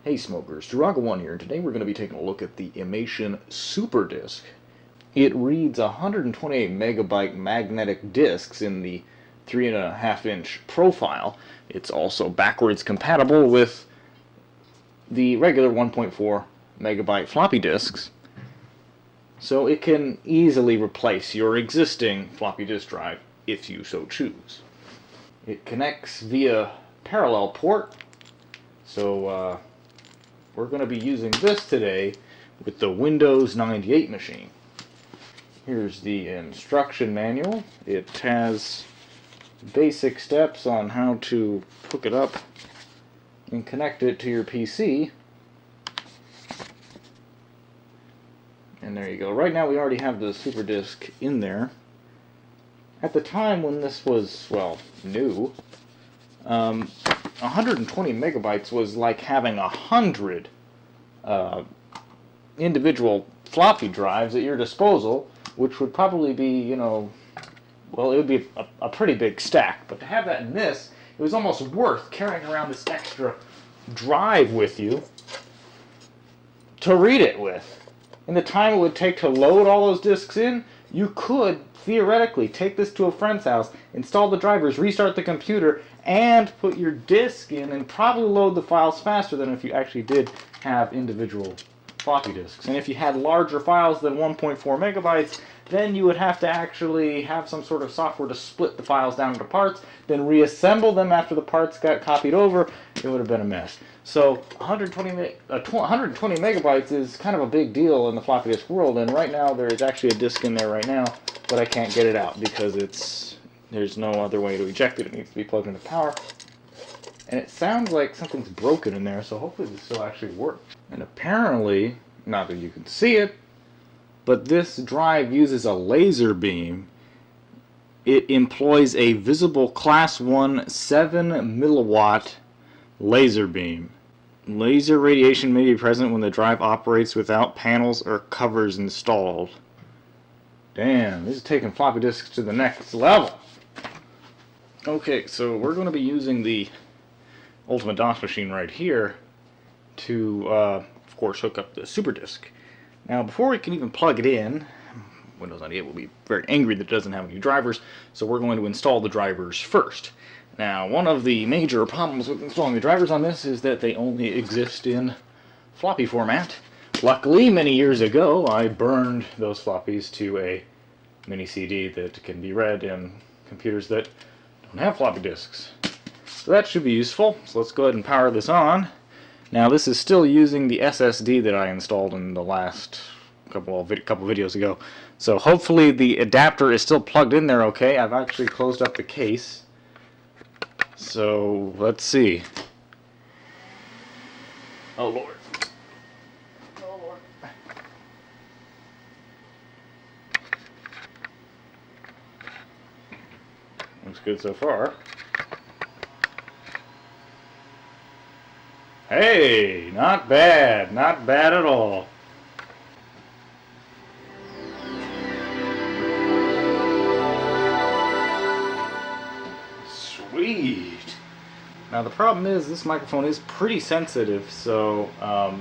Hey smokers, Duraga1 here, and today we're going to be taking a look at the Imation SuperDisk. It reads 128 megabyte magnetic discs in the 3.5-inch profile. It's also backwards compatible with the regular 1.4 megabyte floppy disks, so it can easily replace your existing floppy disk drive if you so choose. It connects via parallel port, so we're going to be using this today with the Windows 98 machine. Here's the instruction manual. It has basic steps on how to hook it up and connect it to your PC. And there you go. Right now we already have the SuperDisk in there. At the time when this was, well, new, 120 megabytes was like having 100 individual floppy drives at your disposal, which would probably be, well, it would be a pretty big stack. But to have that in this, it was almost worth carrying around this extra drive with you to read it with. In the time it would take to load all those disks in, you could theoretically take this to a friend's house, install the drivers, restart the computer, and put your disk in and probably load the files faster than if you actually did have individual floppy disks. And if you had larger files than 1.4 megabytes, then you would have to actually have some sort of software to split the files down into parts, then reassemble them after the parts got copied over. It would have been a mess. So 120 megabytes is kind of a big deal in the floppy disk world, and right now there is actually a disk in there right now, but I can't get it out because there's no other way to eject it. It needs to be plugged into power. And it sounds like something's broken in there, so hopefully this will actually work. And apparently, not that you can see it, but this drive uses a laser beam. It employs a visible class 1 7 milliwatt laser beam. Laser radiation may be present when the drive operates without panels or covers installed. Damn, this is taking floppy disks to the next level. Okay, so we're going to be using the Ultimate DOS machine right here to, of course, hook up the SuperDisk. Now, before we can even plug it in, Windows 98 will be very angry that it doesn't have any drivers, so we're going to install the drivers first. Now, one of the major problems with installing the drivers on this is that they only exist in floppy format. Luckily, many years ago, I burned those floppies to a mini CD that can be read in computers that don't have floppy disks. So that should be useful. So let's go ahead and power this on. Now, this is still using the SSD that I installed in the last couple videos ago. So hopefully the adapter is still plugged in there okay. I've actually closed up the case. So let's see. Oh Lord. Oh Lord. Looks good so far. Hey, not bad. Not bad at all. Sweet. Now the problem is this microphone is pretty sensitive, so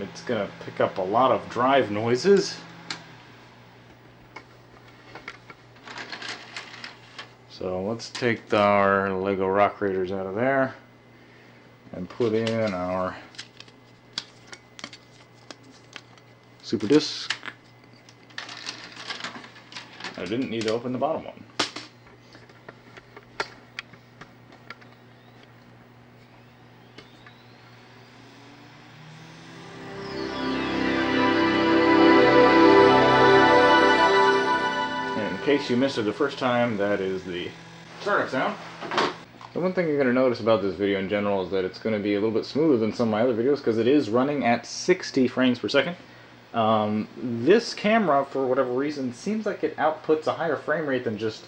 it's going to pick up a lot of drive noises. So let's take our Lego Rock Raiders out of there and put in our SuperDisk. I didn't need to open the bottom one. And in case you missed it the first time, that is the startup sound. The one thing you're going to notice about this video in general is that it's going to be a little bit smoother than some of my other videos because it is running at 60 frames per second. This camera, for whatever reason, seems like it outputs a higher frame rate than just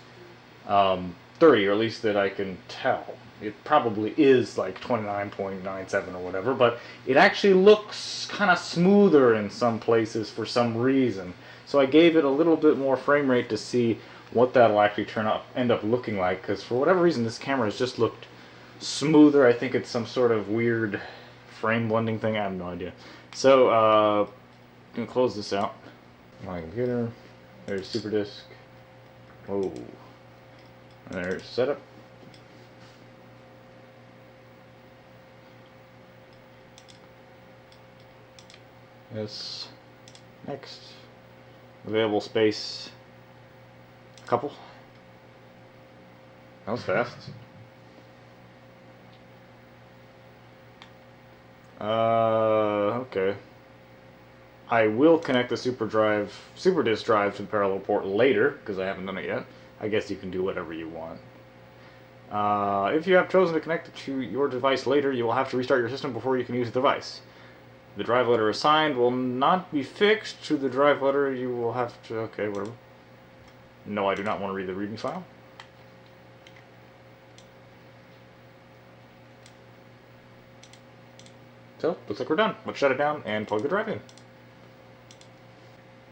30, or at least that I can tell. It probably is like 29.97 or whatever, but it actually looks kind of smoother in some places for some reason. So I gave it a little bit more frame rate to see what that'll actually end up looking like, because for whatever reason this camera has just looked smoother. I think it's some sort of weird frame blending thing? I have no idea. So, I'm going to close this out. My computer. There's SuperDisk. Oh. And there's setup. This. Next. Available space. A couple. That was fast. Okay. I will connect the SuperDisk drive to the parallel port later, because I haven't done it yet. I guess you can do whatever you want. If you have chosen to connect it to your device later, you will have to restart your system before you can use the device. The drive letter assigned will not be fixed to the drive letter. You will have to... Okay, whatever. No, I do not want to read the README file. So, looks like we're done. Let's shut it down and plug the drive in.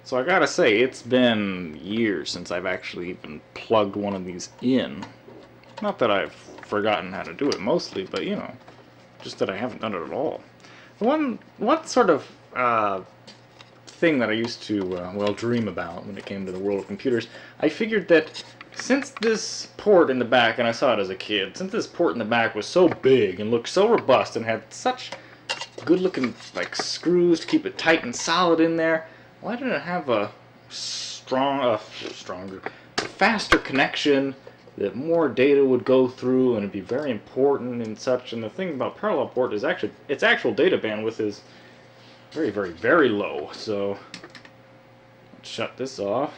So I gotta say, it's been years since I've actually even plugged one of these in. Not that I've forgotten how to do it mostly, but you know, just that I haven't done it at all. One sort of thing that I used to, well, dream about when it came to the world of computers, I figured that since this port in the back, and I saw it as a kid, since this port in the back was so big and looked so robust and had such good-looking like screws to keep it tight and solid in there, why didn't it have a faster connection that more data would go through and it'd be very important and such? And the thing about parallel port is actually its actual data bandwidth is very, very, very low. So let's shut this off.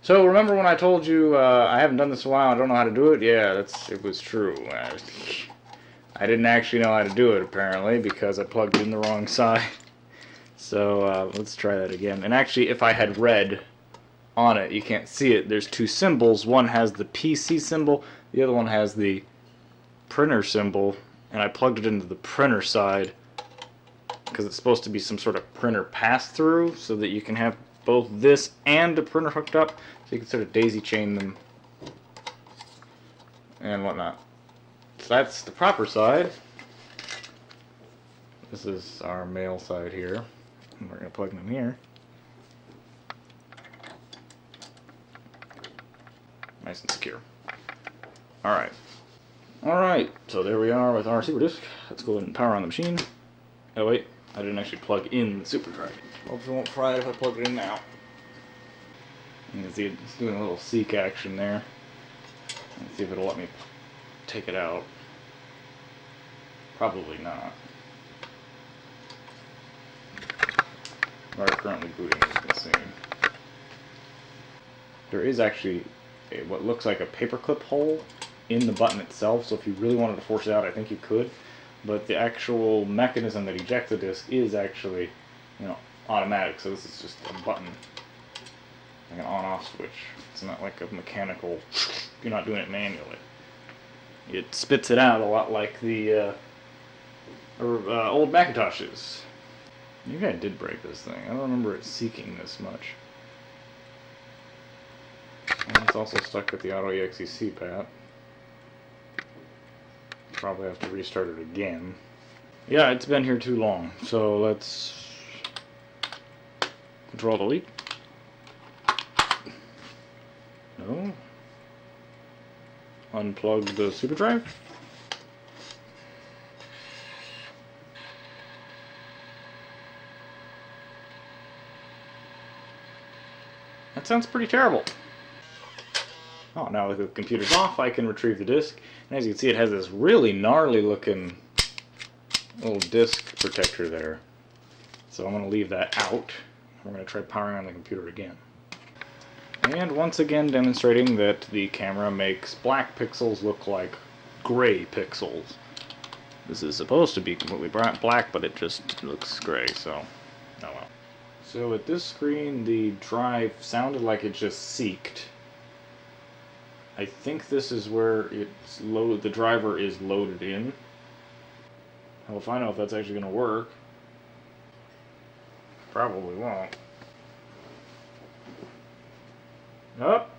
So remember when I told you I haven't done this in a while, I don't know how to do it? Yeah, it was true. I didn't actually know how to do it apparently because I plugged in the wrong side. So let's try that again. And actually, if I had read on it, you can't see it. There's two symbols. One has the PC symbol. The other one has the printer symbol. And I plugged it into the printer side because it's supposed to be some sort of printer pass-through so that you can have both this and the printer hooked up. So you can sort of daisy chain them and whatnot. So that's the proper side. This is our male side here. And we're going to plug them in here. Nice and secure. Alright. Alright, so there we are with our SuperDisk. Let's go ahead and power on the machine. Oh wait, I didn't actually plug in the super drive. Hopefully it won't fry it if I plug it in now. You can see it's doing a little seek action there. Let's see if it'll let me take it out. Probably not. We're currently booting, as you can see. There is actually what looks like a paperclip hole in the button itself, so if you really wanted to force it out, I think you could. But the actual mechanism that ejects the disk is actually, you know, automatic. So this is just a button, like an on-off switch. It's not like a mechanical. You're not doing it manually. It spits it out a lot like the old Macintoshes. Maybe I did break this thing. I don't remember it seeking this much. And it's also stuck with the Auto-EXE CPAP. Probably have to restart it again. Yeah, it's been here too long. So let's Control Delete. No. Unplug the super drive. That sounds pretty terrible. Oh, now that the computer's off, I can retrieve the disk. And as you can see, it has this really gnarly looking little disk protector there. So I'm going to leave that out. We're going to try powering on the computer again. And once again demonstrating that the camera makes black pixels look like gray pixels. This is supposed to be completely black, but it just looks gray, so oh well. So at this screen, the drive sounded like it just seeked. I think this is where it's the driver is loaded in. I'll find out if that's actually going to work. Probably won't. Up.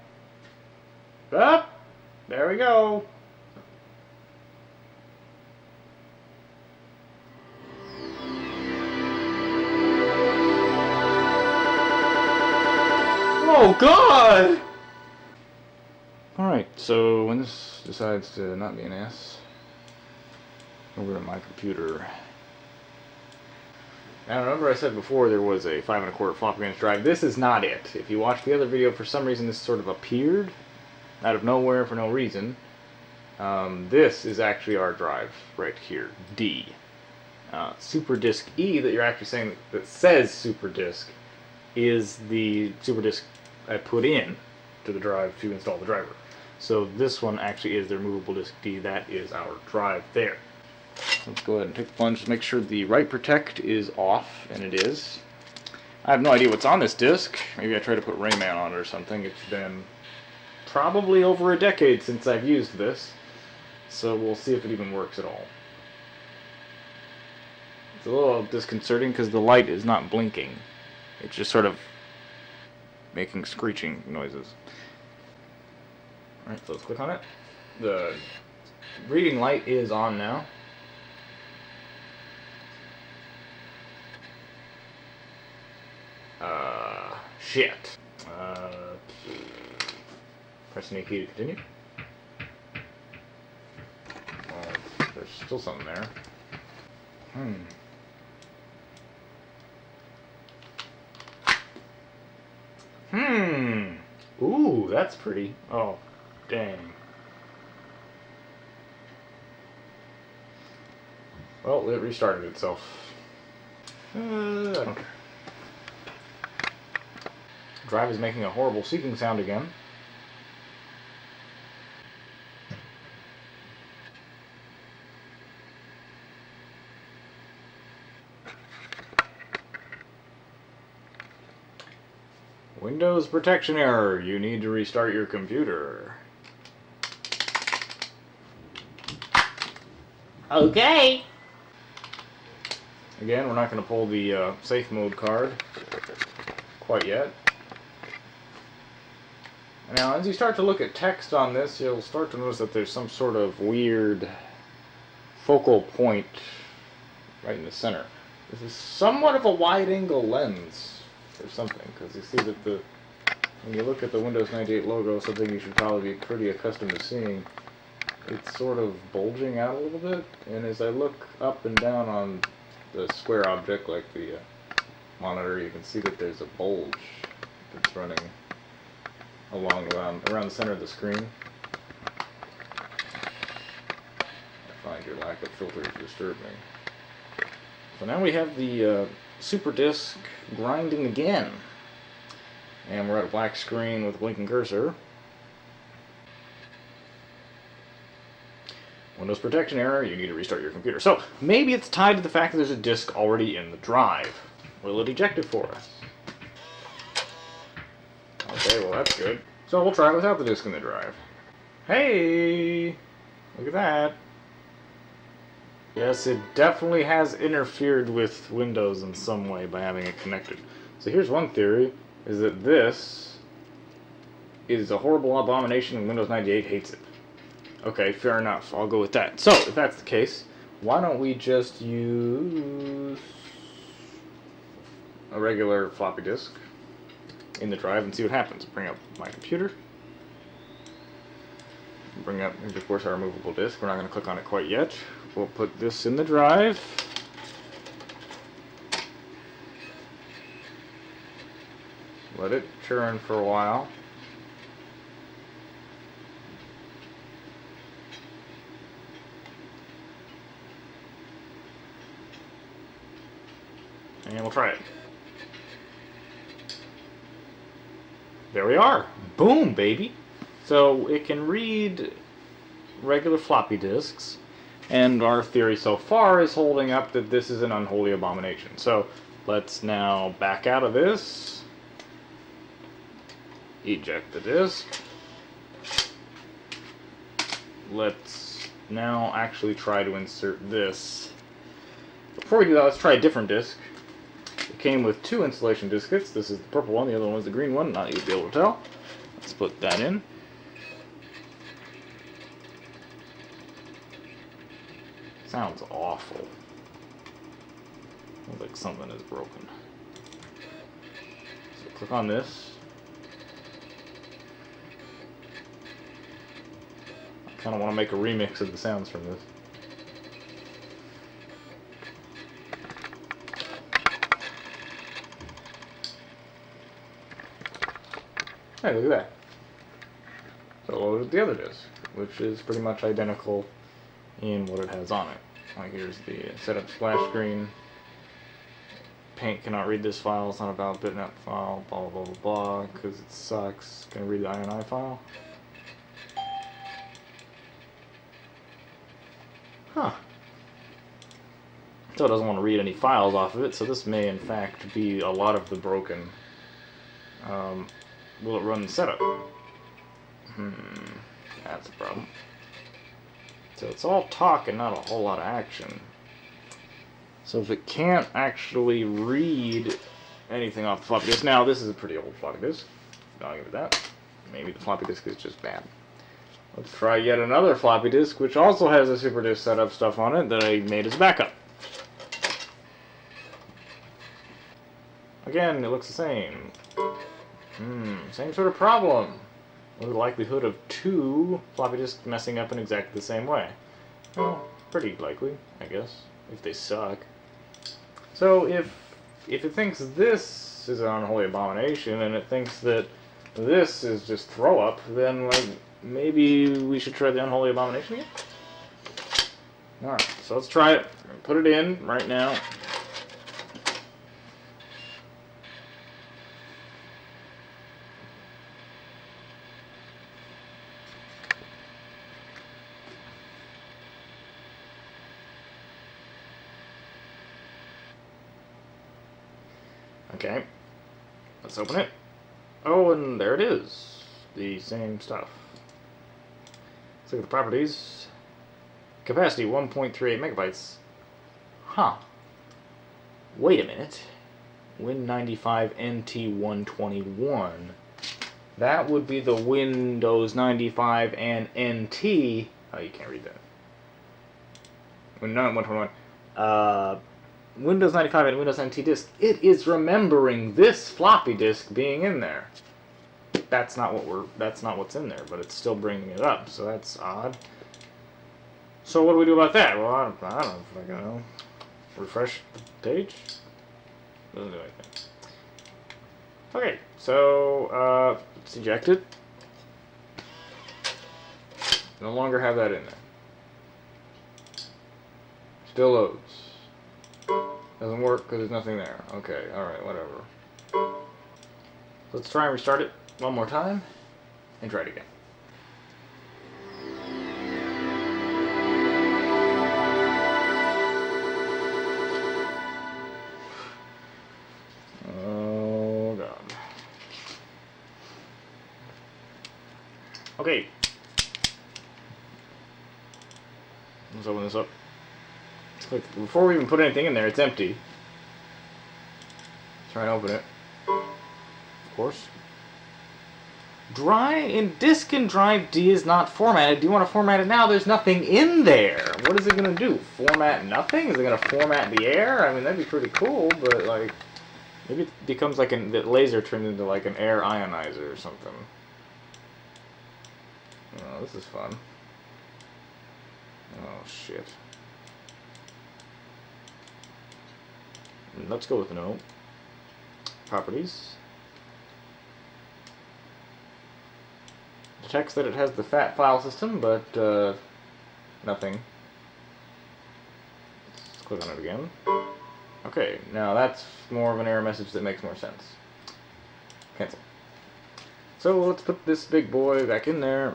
Up. There we go. God! Alright, so when this decides to not be an S, over to my computer. Now remember I said before there was a 5 1/4 floppy inch drive. This is not it. If you watch the other video, for some reason this sort of appeared out of nowhere for no reason. This is actually our drive right here, D. SuperDisk E that you're actually saying that says SuperDisk is the SuperDisk I put in to the drive to install the driver. So this one actually is the removable disk D. That is our drive there. Let's go ahead and take the plunge, make sure the write protect is off, and it is. I have no idea what's on this disk. Maybe I try to put Rayman on it or something. It's been probably over a decade since I've used this, so we'll see if it even works at all. It's a little disconcerting because the light is not blinking. It's just sort of making screeching noises. Alright, so let's click on it. The reading light is on now. Shit. Pressing A key to continue. Well, there's still something there. Ooh, that's pretty. Oh, dang. Well, it restarted itself. I don't care. Drive is making a horrible seeking sound again. Windows protection error. You need to restart your computer. Okay. Again, we're not going to pull the safe mode card quite yet. Now, as you start to look at text on this, you'll start to notice that there's some sort of weird focal point right in the center. This is somewhat of a wide-angle lens or something, because you see that when you look at the Windows 98 logo, something you should probably be pretty accustomed to seeing, it's sort of bulging out a little bit, and as I look up and down on the square object, like the monitor, you can see that there's a bulge that's running around the center of the screen. I find your lack of filters disturbing. So now we have the SuperDisk grinding again. And we're at a black screen with a blinking cursor. Windows protection error, you need to restart your computer. So maybe it's tied to the fact that there's a disk already in the drive. Will it eject it for us? Okay, well that's good. So we'll try it without the disk in the drive. Hey! Look at that. Yes, it definitely has interfered with Windows in some way by having it connected. So here's one theory, is that this is a horrible abomination and Windows 98 hates it. Okay, fair enough. I'll go with that. So, if that's the case, why don't we just use a regular floppy disk in the drive and see what happens. Bring up my computer. Bring up, of course, our removable disk. We're not going to click on it quite yet. We'll put this in the drive. Let it churn for a while. And we'll try it. There we are. Boom, baby. So it can read regular floppy disks, and our theory so far is holding up that this is an unholy abomination. So let's now back out of this, eject the disk. Let's now actually try to insert this. Before we do that, let's try a different disk. It came with two installation diskettes. This is the purple one, the other one is the green one. Not you'll be able to tell. Let's put that in. Sounds awful. Sounds like something is broken. So click on this. kind of want to make a remix of the sounds from this. Hey, look at that. So loaded the other disc, which is pretty much identical in what it has on it. Like here's the setup splash screen. Paint cannot read this file, it's not a valid bitmap file, blah blah blah blah, because it sucks. Can I read the INI file? Huh. So it doesn't want to read any files off of it, so this may in fact be a lot of the broken. Will it run the setup? That's a problem. So it's all talk and not a whole lot of action. So if it can't actually read anything off the floppy disk, now this is a pretty old floppy disk, I'll give it that. Maybe the floppy disk is just bad. Let's try yet another floppy disk, which also has a SuperDisk setup stuff on it that I made as backup. Again, it looks the same. Same sort of problem. With the likelihood of two floppy disks messing up in exactly the same way. Well, pretty likely, I guess, if they suck. So if it thinks this is an unholy abomination and it thinks that this is just throw up, then like maybe we should try the unholy abomination again? Alright, so let's try it. Put it in right now. Okay, let's open it. Oh, and there it is. The same stuff. Let's look at the properties. Capacity 1.38 megabytes. Huh. Wait a minute. Win95 NT121. That would be the Windows 95 and NT. Oh, you can't read that. Not 121. Windows 95 and Windows NT disk, it is remembering this floppy disk being in there. That's not what's in there, but it's still bringing it up, so that's odd. So what do we do about that? Well, I don't fucking know. Refresh the page? Doesn't do anything. Okay, so let's eject it. No longer have that in there. Still loads. Doesn't work because there's nothing there. Okay, alright, whatever. Let's try and restart it one more time and try it again. Oh god. Okay. Let's open this up. Before we even put anything in there, it's empty. Try and open it. Of course. Disk and drive D is not formatted. Do you want to format it now? There's nothing in there. What is it going to do? Format nothing? Is it going to format the air? I mean, that'd be pretty cool, but like, maybe it becomes like that laser turned into like an air ionizer or something. Oh, this is fun. Oh, shit. Let's go with no. Properties. Detects that it has the FAT file system, but nothing. Let's click on it again. Okay, now that's more of an error message that makes more sense. Cancel. So let's put this big boy back in there.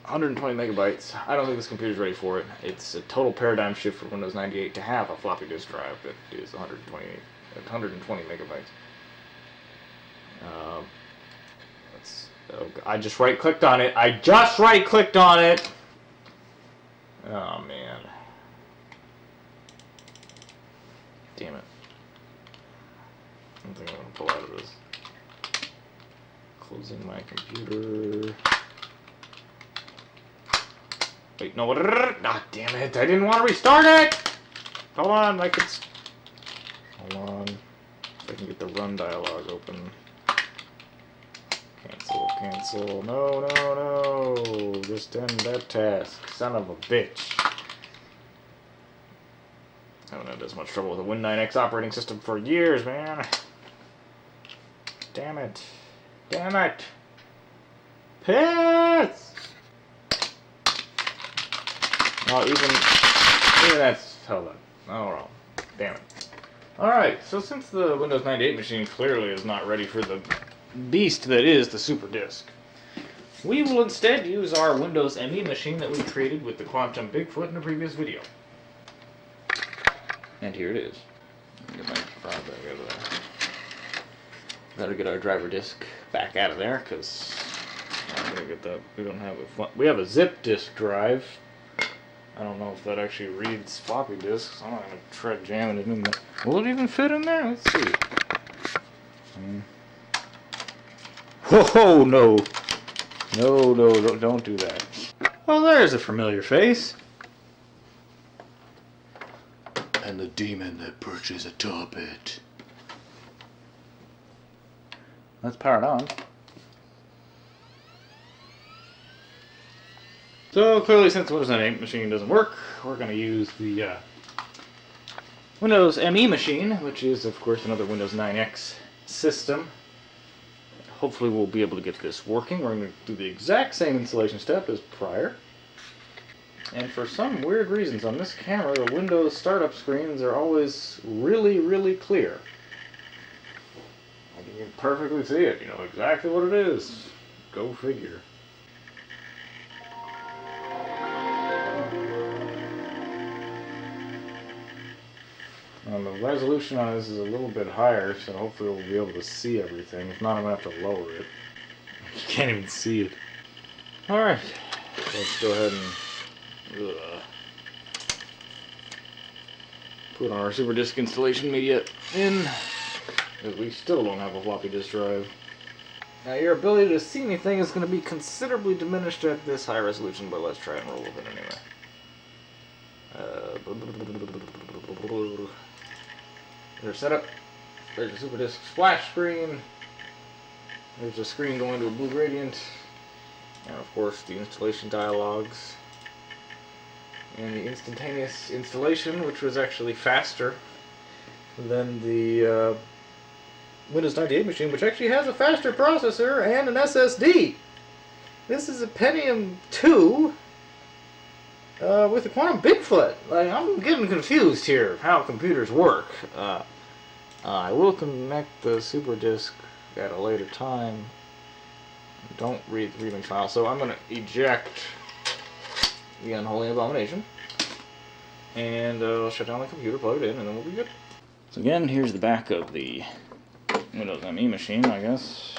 120 megabytes. I don't think this computer's ready for it. It's a total paradigm shift for Windows 98 to have a floppy disk drive that is 120 megabytes. I just right-clicked on it. Oh man. Damn it. I don't think I'm gonna pull out of this. Closing my computer. Wait, no, what? Ah, damn it! I didn't want to restart it! Hold on, hold on. If I can get the run dialog open. Cancel. No. Just end that task. Son of a bitch. I haven't had this much trouble with a Win 9X operating system for years, man. Damn it. Damn it. Piss! Oh, even that's held up. Oh, well. Damn it. Alright, so since the Windows 98 machine clearly is not ready for the beast that is the SuperDisk, we will instead use our Windows ME machine that we created with the Quantum Bigfoot in a previous video. And here it is. Get my drive back out of there. Gotta get our driver disk back out of there, because I'm gonna get that. We don't have we have a zip disk drive. I don't know if that actually reads floppy disks. I'm not gonna try jamming it in there. Will it even fit in there? Let's see. Oh no! No, don't do that. Well, there's a familiar face. And the demon that perches atop it. Let's power it on. So clearly, since the Windows 98 machine doesn't work, we're going to use the Windows ME machine, which is, of course, another Windows 9X system. Hopefully we'll be able to get this working. We're going to do the exact same installation step as prior. And for some weird reasons on this camera, the Windows startup screens are always really, really clear. And you can perfectly see it. You know exactly what it is. Go figure. The resolution on this is a little bit higher, so hopefully we'll be able to see everything. If not, I'm going to have to lower it. You can't even see it. Alright, let's go ahead and put our SuperDisk installation media in, because we still don't have a floppy disk drive. Now your ability to see anything is going to be considerably diminished at this high resolution, but let's try and roll with it anyway. There's setup. There's a SuperDisk splash screen. There's a screen going to a blue gradient. And of course the installation dialogues. And the instantaneous installation, which was actually faster than the Windows 98 machine, which actually has a faster processor and an SSD. This is a Pentium 2 with a Quantum Bigfoot. Like, I'm getting confused here of how computers work. I will connect the SuperDisk at a later time. Don't read the readme file, so I'm going to eject the unholy abomination. And I'll shut down the computer, plug it in, and then we'll be good. So again, here's the back of the Windows ME machine, I guess.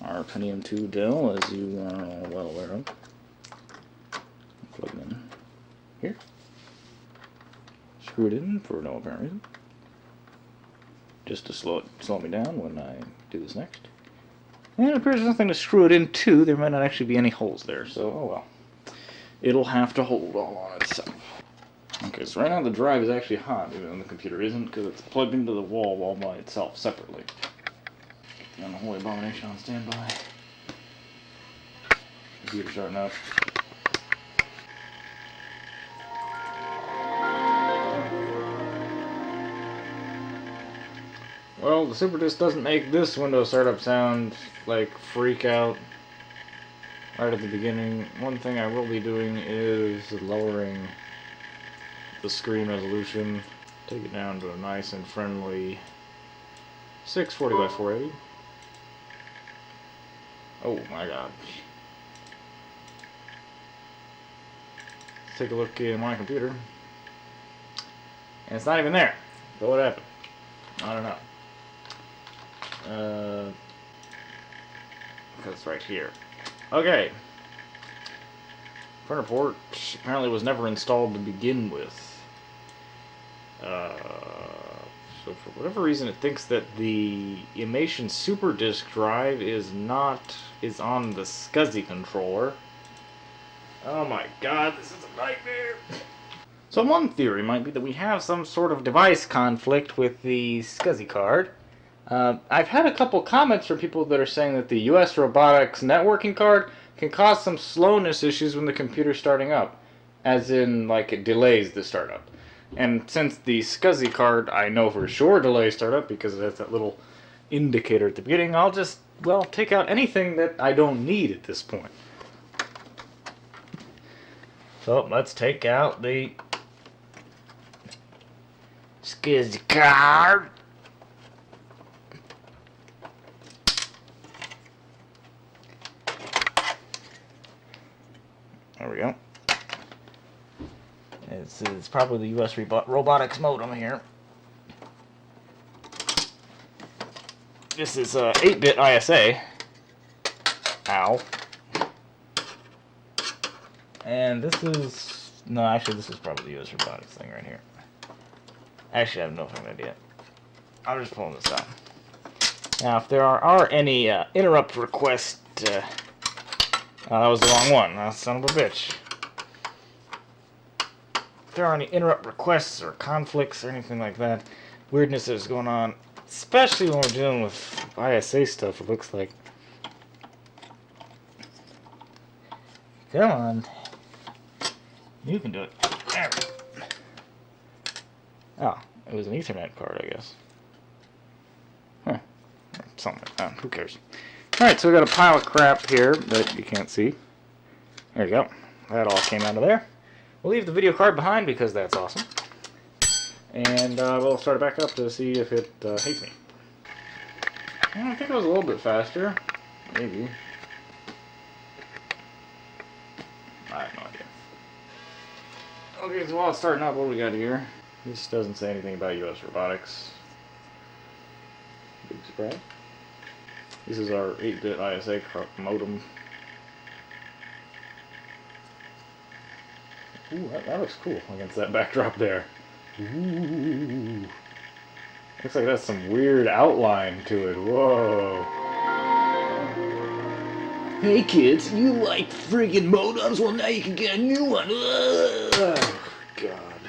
Our Pentium 2 Dell, as you are well aware of. Plug it in here. Screw it in for no apparent reason. Just to slow me down when I do this next. And it appears there's nothing to screw it into. There might not actually be any holes there, so oh well. It'll have to hold all on itself. Okay, so right now the drive is actually hot, even though the computer isn't, because it's plugged into the wall all by itself separately. And the Holy Abomination on standby. Computer starting up. Well, the SuperDisk doesn't make this Windows startup sound like freak out right at the beginning. One thing I will be doing is lowering the screen resolution. Take it down to a nice and friendly 640 by 480. Oh my god. Let's take a look in my computer. And it's not even there. So what happened? I don't know. Because it's right here. Okay. Printer port apparently was never installed to begin with. So for whatever reason it thinks that the Imation SuperDisk drive is on the SCSI controller. Oh my god, this is a nightmare! So one theory might be that we have some sort of device conflict with the SCSI card. I've had a couple comments from people that are saying that the US Robotics networking card can cause some slowness issues when the computer's starting up. As in, like, it delays the startup. And since the SCSI card, I know for sure delays startup because it has that little indicator at the beginning, I'll just, well, take out anything that I don't need at this point. So, let's take out the SCSI card. There we go. It's probably the US robotics modem here. This is 8-bit ISA. Ow. And this is... No, actually, this is probably the US robotics thing right here. Actually, I have no fucking idea. I'm just pulling this out. Now, if there are any interrupt requests... that was the wrong one. Son of a bitch. If there are any interrupt requests or conflicts or anything like that, weirdness that's going on, especially when we're dealing with ISA stuff, it looks like. Come on. You can do it. There we go. Oh, it was an Ethernet card, I guess. Huh. Something like that. Who cares? Alright, so we got a pile of crap here that you can't see. There you go. That all came out of there. We'll leave the video card behind because that's awesome. And we'll start it back up to see if it hates me. I think it was a little bit faster. Maybe. I have no idea. Okay, so while it's starting up, what do we got here? This doesn't say anything about US robotics. Big surprise. This is our 8-bit ISA modem. Ooh, that looks cool against that backdrop there. Ooh. Looks like that's some weird outline to it. Whoa. Hey kids, you like friggin' modems? Well, now you can get a new one. Oh, God.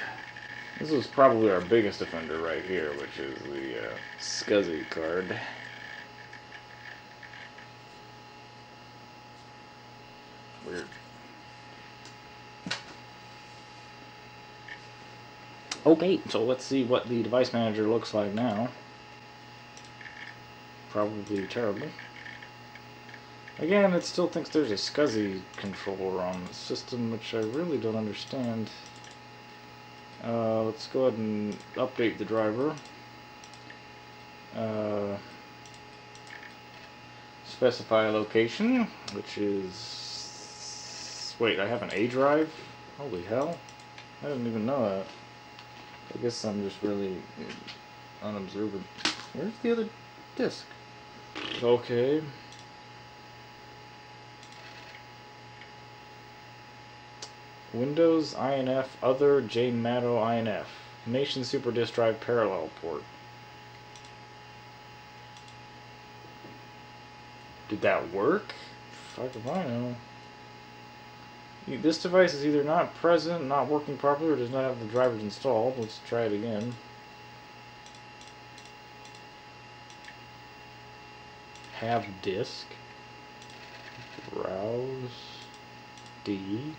This was probably our biggest offender right here, which is the SCSI card. Weird. Okay, so let's see what the device manager looks like now. Probably terrible. Again, it still thinks there's a SCSI controller on the system, which I really don't understand. Let's go ahead and update the driver. Specify a location, which is... Wait, I have an A drive? Holy hell. I didn't even know that. I guess I'm just really unobservant. Where's the other disk? Okay. Windows, INF, Other, JMATO, INF. Imation SuperDisk Drive Parallel Port. Did that work? Fuck if I know. This device is either not present, not working properly, or does not have the drivers installed. Let's try it again. Have disk. Browse. D. You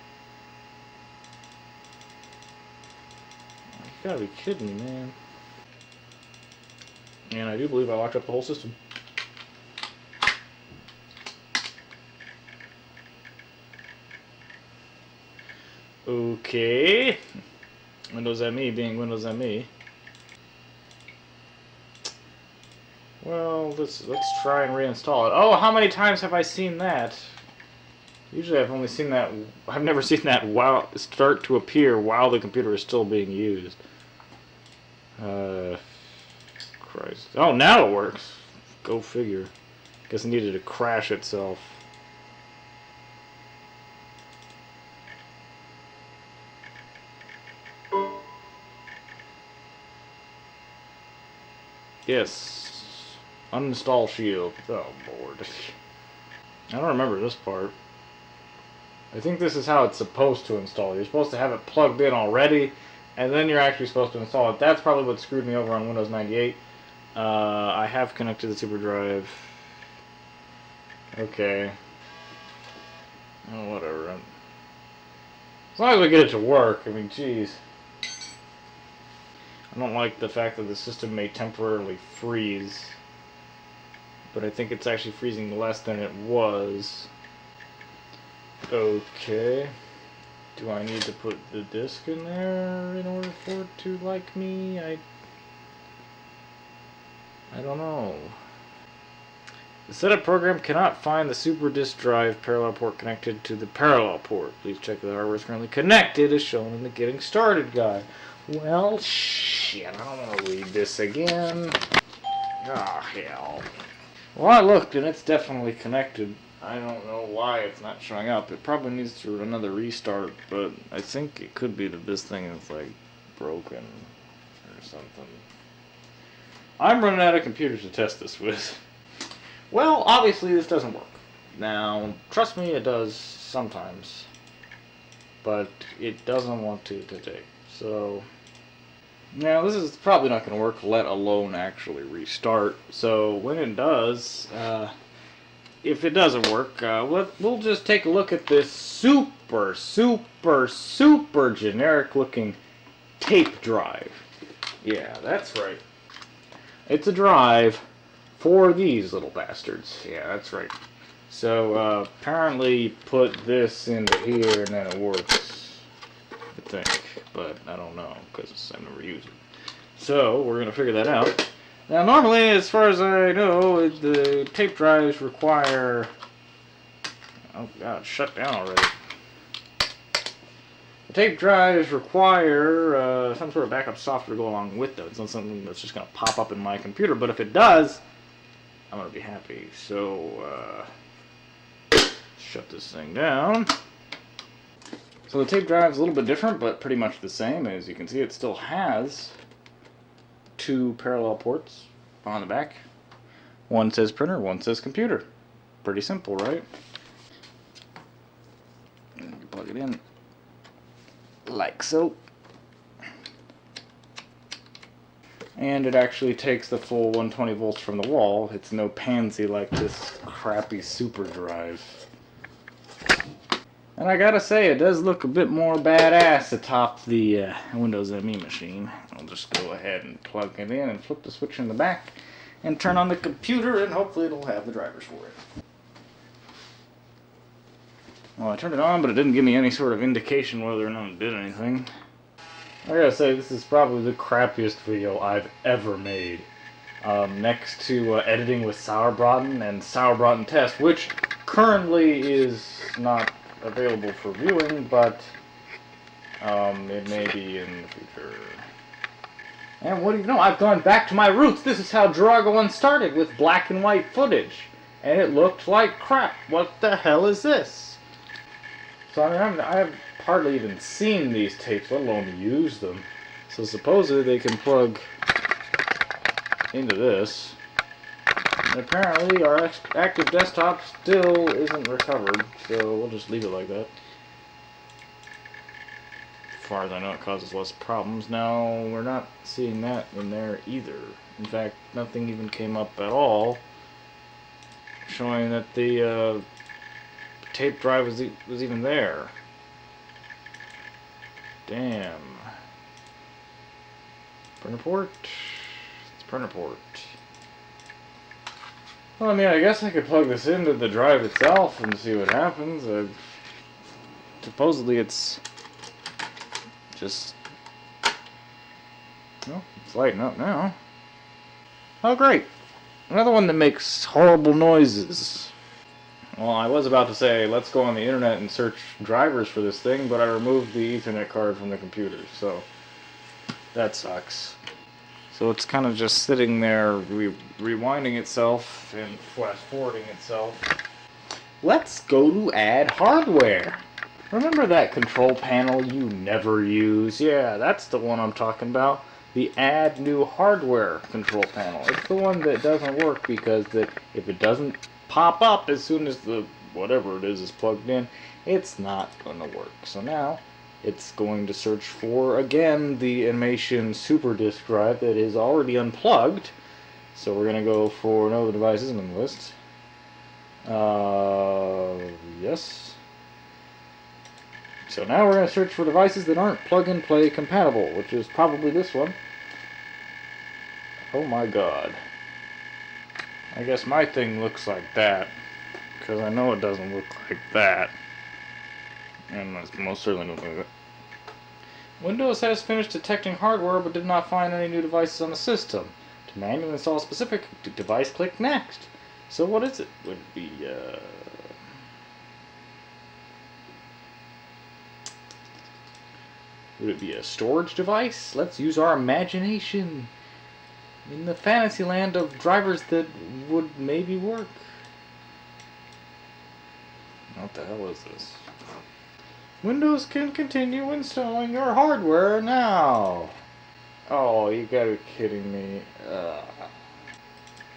gotta be kidding me, man. And I do believe I locked up the whole system. Okay. Windows ME being Windows ME. Well, let's try and reinstall it. Oh, how many times have I seen that? Usually I've only seen that... I've never seen that start to appear while the computer is still being used. Christ. Oh, now it works. Go figure. Guess it needed to crash itself. Yes. Uninstall shield. Oh, Lord. I don't remember this part. I think this is how it's supposed to install. You're supposed to have it plugged in already, and then you're actually supposed to install it. That's probably what screwed me over on Windows 98. I have connected the SuperDrive. Okay. Oh, whatever. As long as we get it to work, I mean, jeez. I don't like the fact that the system may temporarily freeze, but I think it's actually freezing less than it was. Okay. Do I need to put the disk in there in order for it to like me? I don't know. The setup program cannot find the SuperDisk drive parallel port connected to the parallel port. Please check that the hardware is currently connected as shown in the Getting Started guide. Well, shit, I don't want to read this again. Ah, hell. Well, I looked and it's definitely connected. I don't know why it's not showing up. It probably needs to another restart, but I think it could be that this thing is like broken or something. I'm running out of computers to test this with. Well, obviously this doesn't work. Now, trust me, it does sometimes, but it doesn't want to today. So, now this is probably not going to work, let alone actually restart. So when it does, if it doesn't work, we'll just take a look at this super generic looking tape drive. Yeah, that's right. It's a drive for these little bastards. Yeah, that's right. So apparently put this into here and then it works, I think, but I don't know because I never use it. So we're going to figure that out. Now normally, as far as I know, the tape drives require... Oh god, shut down already. The tape drives require some sort of backup software to go along with them. It's not something that's just going to pop up in my computer, but if it does, I'm going to be happy. So, shut this thing down. So the tape drive is a little bit different, but pretty much the same. As you can see, it still has 2 parallel ports on the back. One says printer, one says computer. Pretty simple, right? And you plug it in like so. And it actually takes the full 120 volts from the wall. It's no pansy like this crappy super drive. And I gotta say, it does look a bit more badass atop the Windows ME machine. I'll just go ahead and plug it in and flip the switch in the back and turn on the computer, and hopefully it'll have the drivers for it. Well, I turned it on, but it didn't give me any sort of indication whether or not it did anything. I gotta say, this is probably the crappiest video I've ever made. Next to editing with Sauerbraten and Sauerbraten Test, which currently is not available for viewing, but it may be in the future. And what do you know? I've gone back to my roots. This is how Drago 1 started, with black and white footage. And it looked like crap. What the hell is this? So I mean, I have hardly even seen these tapes, let alone used them. So supposedly they can plug into this. And apparently our active desktop still isn't recovered, so we'll just leave it like that. As far as I know, it causes less problems. Now, we're not seeing that in there either. In fact, nothing even came up at all showing that the tape drive was even there. Damn. Printer port? It's printer port. Well, I mean, I guess I could plug this into the drive itself and see what happens. Supposedly it's just... Well, it's lighting up now. Oh, great. Another one that makes horrible noises. Well, I was about to say, let's go on the internet and search drivers for this thing, but I removed the Ethernet card from the computer, so that sucks. So it's kind of just sitting there, rewinding itself and flash-forwarding itself. Let's go to add hardware. Remember that control panel you never use? Yeah, that's the one I'm talking about. The add new hardware control panel. It's the one that doesn't work because if it doesn't pop up as soon as the whatever it is plugged in, it's not going to work. So now it's going to search for, again, the Imation SuperDisk drive that is already unplugged. So we're going to go for no devices in the list. Yes. So now we're going to search for devices that aren't plug-and-play compatible, which is probably this one. Oh my god. I guess my thing looks like that, because I know it doesn't look like that. And that's most certainly not like that. Windows has finished detecting hardware but did not find any new devices on the system. To manually install a specific device, click Next. So what is it? Would it be, would it be a storage device? Let's use our imagination in the fantasy land of drivers that would maybe work. What the hell is this? Windows can continue installing your hardware now. Oh, you gotta be kidding me.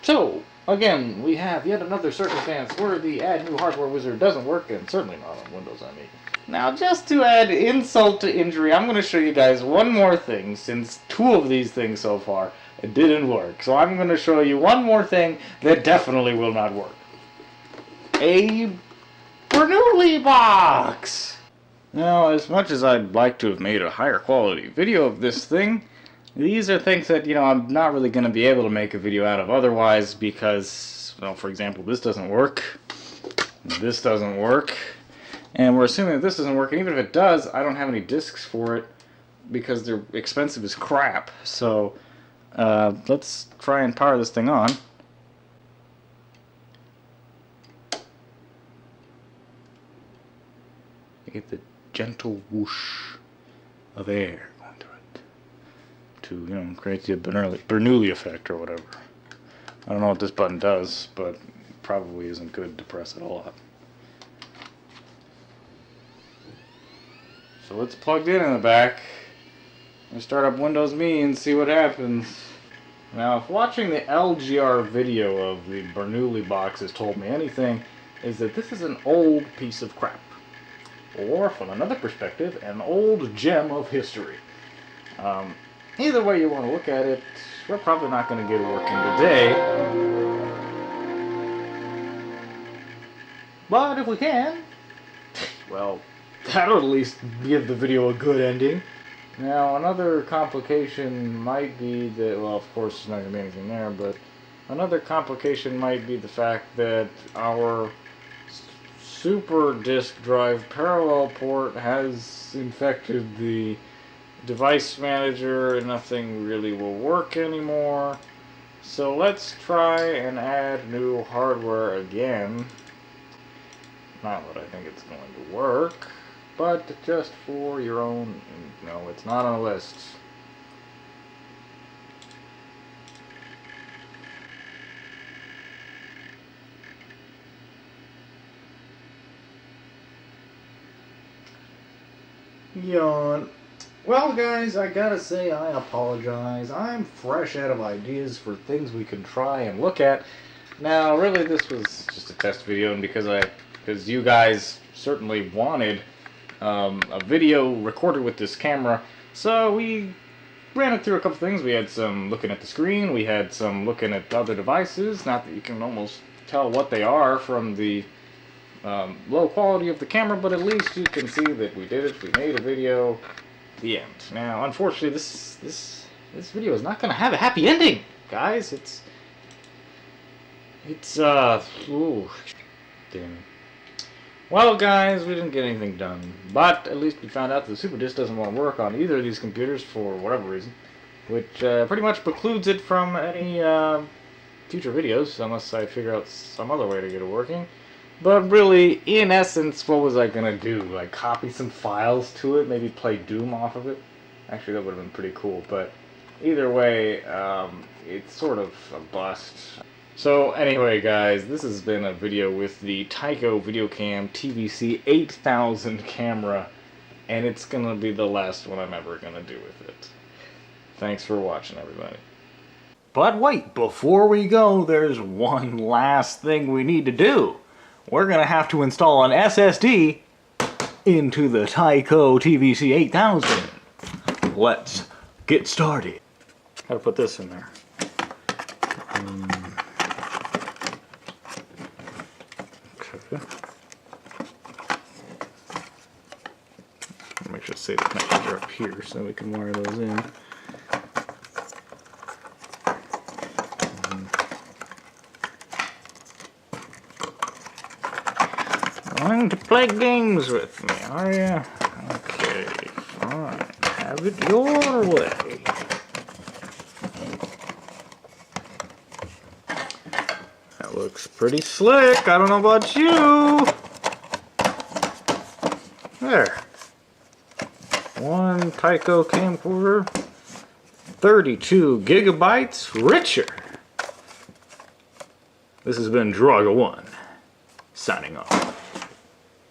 So, again, we have yet another circumstance where the add new hardware wizard doesn't work, and certainly not on Windows ME. Now, just to add insult to injury, I'm going to show you guys one more thing, since two of these things so far didn't work. So I'm going to show you one more thing that definitely will not work. A Bernoulli box! Now, as much as I'd like to have made a higher quality video of this thing, these are things that, I'm not really going to be able to make a video out of otherwise because, well, for example, this doesn't work, this doesn't work, and we're assuming that this doesn't work, and even if it does, I don't have any discs for it because they're expensive as crap. So, let's try and power this thing on. You get the gentle whoosh of air going through it to, create the Bernoulli effect or whatever. I don't know what this button does, but it probably isn't good to press it a lot. So it's plugged in the back. We start up Windows Me and see what happens. Now, if watching the LGR video of the Bernoulli box has told me anything, is that this is an old piece of crap. Or, from another perspective, an old gem of history. Either way you want to look at it, we're probably not going to get it working today. But if we can, well, that'll at least give the video a good ending. Now, another complication might be that, well, of course, there's not going to be anything there, but another complication might be the fact that our SuperDisk drive parallel port has infected the device manager and nothing really will work anymore. So let's try and add new hardware again. Not that I think it's going to work, but just for your own... No, it's not on a list. Yawn. Well, guys, I gotta say I apologize. I'm fresh out of ideas for things we can try and look at. Now, really, this was just a test video, and because you guys certainly wanted a video recorded with this camera, so we ran it through a couple things. We had some looking at the screen, we had some looking at other devices, not that you can almost tell what they are from the low quality of the camera, but at least you can see that we did it, we made a video, the end. Now, unfortunately, this video is not going to have a happy ending, guys. Ooh, damn. Well, guys, we didn't get anything done, but at least we found out that the SuperDisk doesn't want to work on either of these computers for whatever reason, which pretty much precludes it from any future videos, unless I figure out some other way to get it working. But really, in essence, what was I gonna do? Like, copy some files to it, maybe play Doom off of it? Actually, that would have been pretty cool, but either way, it's sort of a bust. So anyway, guys, this has been a video with the Tyco VideoCam TVC 8000 camera, and it's gonna be the last one I'm ever gonna do with it. Thanks for watching, everybody. But wait, before we go, there's one last thing we need to do. We're gonna have to install an SSD into the Tyco TVC 8000. Let's get started. How to put this in there? Okay. should say the connections are up here so we can wire those in. Going to play games with me, are you? Okay, fine. Have it your way. That looks pretty slick. I don't know about you. There. One Tyco camcorder, 32 gigabytes richer. This has been Draga1, signing off.